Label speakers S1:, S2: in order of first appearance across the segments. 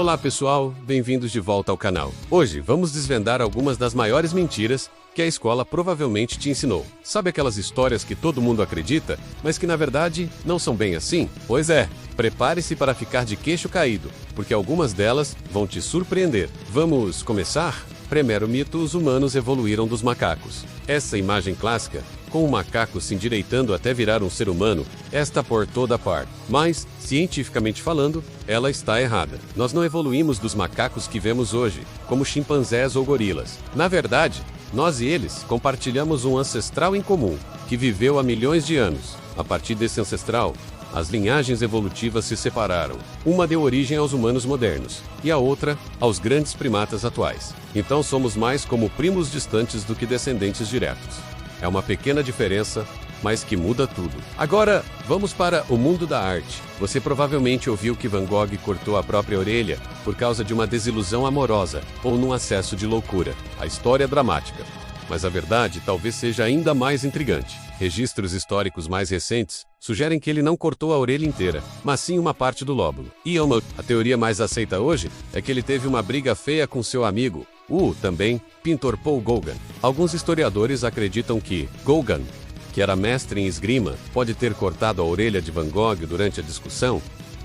S1: Olá pessoal, bem-vindos de volta ao canal. Hoje vamos desvendar algumas das maiores mentiras que a escola provavelmente te ensinou. Sabe aquelas histórias que todo mundo acredita, mas que na verdade não são bem assim? Pois é, prepare-se para ficar de queixo caído, porque algumas delas vão te surpreender. Vamos começar? Primeiro mito: os humanos evoluíram dos macacos. Essa imagem clássica, com o macaco se endireitando até virar um ser humano, está por toda parte. Mas, cientificamente falando, ela está errada. Nós não evoluímos dos macacos que vemos hoje, como chimpanzés ou gorilas. Na verdade, nós e eles compartilhamos um ancestral em comum, que viveu há milhões de anos. A partir desse ancestral, as linhagens evolutivas se separaram. Uma deu origem aos humanos modernos, e a outra aos grandes primatas atuais. Então somos mais como primos distantes do que descendentes diretos. É uma pequena diferença, mas que muda tudo. Agora, vamos para o mundo da arte. Você provavelmente ouviu que Van Gogh cortou a própria orelha por causa de uma desilusão amorosa ou num acesso de loucura. A história é dramática, mas a verdade talvez seja ainda mais intrigante. Registros históricos mais recentes sugerem que ele não cortou a orelha inteira, mas sim uma parte do lóbulo. E a teoria mais aceita hoje é que ele teve uma briga feia com seu amigo, também, pintor Paul Gauguin. Alguns historiadores acreditam que Gauguin, que era mestre em esgrima, pode ter cortado a orelha de Van Gogh durante a discussão,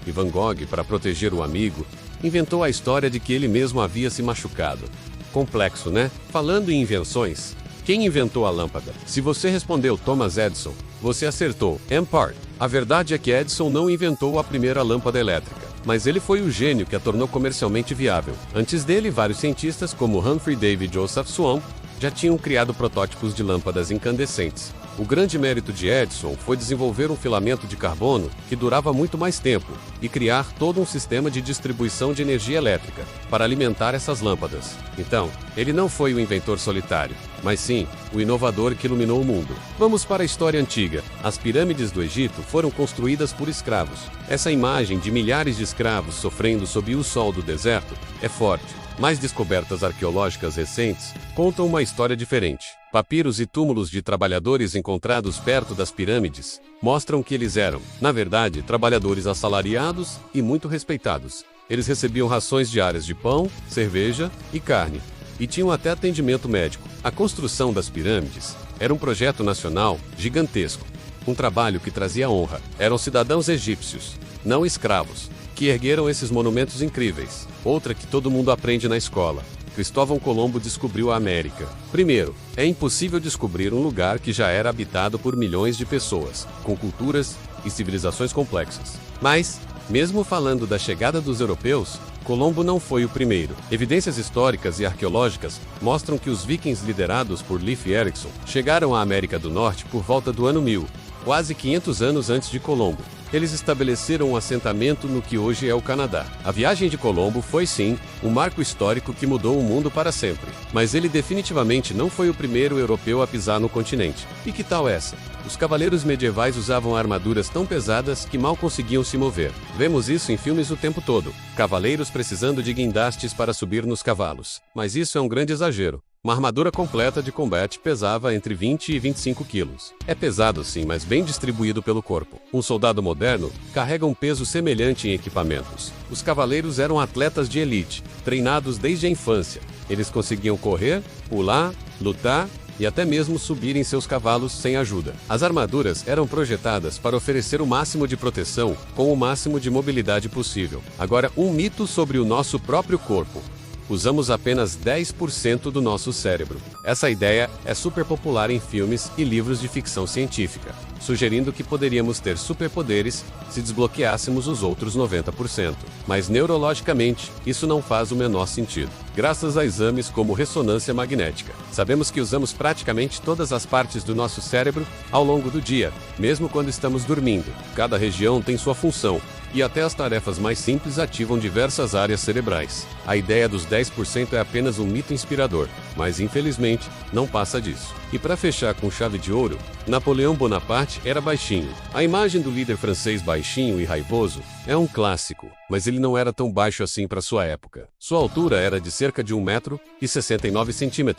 S1: e Van Gogh, para proteger o amigo, inventou a história de que ele mesmo havia se machucado. Complexo, né? Falando em invenções, quem inventou a lâmpada? Se você respondeu Thomas Edison, você acertou, em parte. A verdade é que Edison não inventou a primeira lâmpada elétrica, mas ele foi o gênio que a tornou comercialmente viável. Antes dele, vários cientistas, como Humphrey Davy e Joseph Swan, já tinham criado protótipos de lâmpadas incandescentes. O grande mérito de Edison foi desenvolver um filamento de carbono que durava muito mais tempo e criar todo um sistema de distribuição de energia elétrica para alimentar essas lâmpadas. Então, ele não foi o inventor solitário, mas sim o inovador que iluminou o mundo. Vamos para a história antiga. As pirâmides do Egito foram construídas por escravos. Essa imagem de milhares de escravos sofrendo sob o sol do deserto é forte. Mas descobertas arqueológicas recentes contam uma história diferente. Papiros e túmulos de trabalhadores encontrados perto das pirâmides mostram que eles eram, na verdade, trabalhadores assalariados e muito respeitados. Eles recebiam rações diárias de pão, cerveja e carne, e tinham até atendimento médico. A construção das pirâmides era um projeto nacional gigantesco, um trabalho que trazia honra. Eram cidadãos egípcios, não escravos, que ergueram esses monumentos incríveis. Outra que todo mundo aprende na escola: Cristóvão Colombo descobriu a América. Primeiro, é impossível descobrir um lugar que já era habitado por milhões de pessoas, com culturas e civilizações complexas. Mas, mesmo falando da chegada dos europeus, Colombo não foi o primeiro. Evidências históricas e arqueológicas mostram que os vikings liderados por Leif Erikson chegaram à América do Norte por volta do ano 1000, quase 500 anos antes de Colombo. Eles estabeleceram um assentamento no que hoje é o Canadá. A viagem de Colombo foi, sim, um marco histórico que mudou o mundo para sempre. Mas ele definitivamente não foi o primeiro europeu a pisar no continente. E que tal essa? Os cavaleiros medievais usavam armaduras tão pesadas que mal conseguiam se mover. Vemos isso em filmes o tempo todo. Cavaleiros precisando de guindastes para subir nos cavalos. Mas isso é um grande exagero. Uma armadura completa de combate pesava entre 20 e 25 quilos. É pesado sim, mas bem distribuído pelo corpo. Um soldado moderno carrega um peso semelhante em equipamentos. Os cavaleiros eram atletas de elite, treinados desde a infância. Eles conseguiam correr, pular, lutar e até mesmo subir em seus cavalos sem ajuda. As armaduras eram projetadas para oferecer o máximo de proteção com o máximo de mobilidade possível. Agora, um mito sobre o nosso próprio corpo. Usamos apenas 10% do nosso cérebro. Essa ideia é super popular em filmes e livros de ficção científica, sugerindo que poderíamos ter superpoderes se desbloqueássemos os outros 90%. Mas neurologicamente, isso não faz o menor sentido. Graças a exames como ressonância magnética, sabemos que usamos praticamente todas as partes do nosso cérebro ao longo do dia, mesmo quando estamos dormindo. Cada região tem sua função, e até as tarefas mais simples ativam diversas áreas cerebrais. A ideia dos 10% é apenas um mito inspirador, mas infelizmente não passa disso. E para fechar com chave de ouro, Napoleão Bonaparte era baixinho. A imagem do líder francês baixinho e raivoso é um clássico, mas ele não era tão baixo assim para sua época. Sua altura era de cerca de 1,69 m.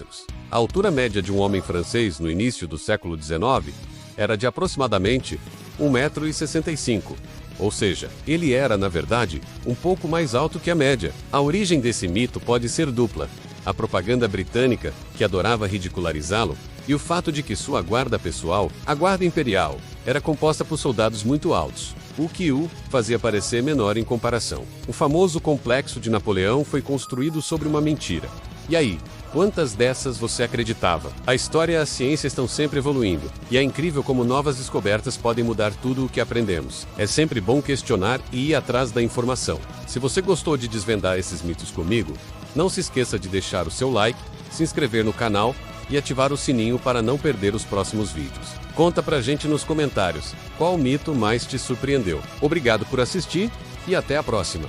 S1: A altura média de um homem francês no início do século XIX era de aproximadamente 1,65 m. Ou seja, ele era, na verdade, um pouco mais alto que a média. A origem desse mito pode ser dupla: a propaganda britânica, que adorava ridicularizá-lo, e o fato de que sua guarda pessoal, a guarda imperial, era composta por soldados muito altos, o que o fazia parecer menor em comparação. O famoso complexo de Napoleão foi construído sobre uma mentira. E aí, quantas dessas você acreditava? A história e a ciência estão sempre evoluindo, e é incrível como novas descobertas podem mudar tudo o que aprendemos. É sempre bom questionar e ir atrás da informação. Se você gostou de desvendar esses mitos comigo, não se esqueça de deixar o seu like, se inscrever no canal e ativar o sininho para não perder os próximos vídeos. Conta pra gente nos comentários qual mito mais te surpreendeu. Obrigado por assistir e até a próxima.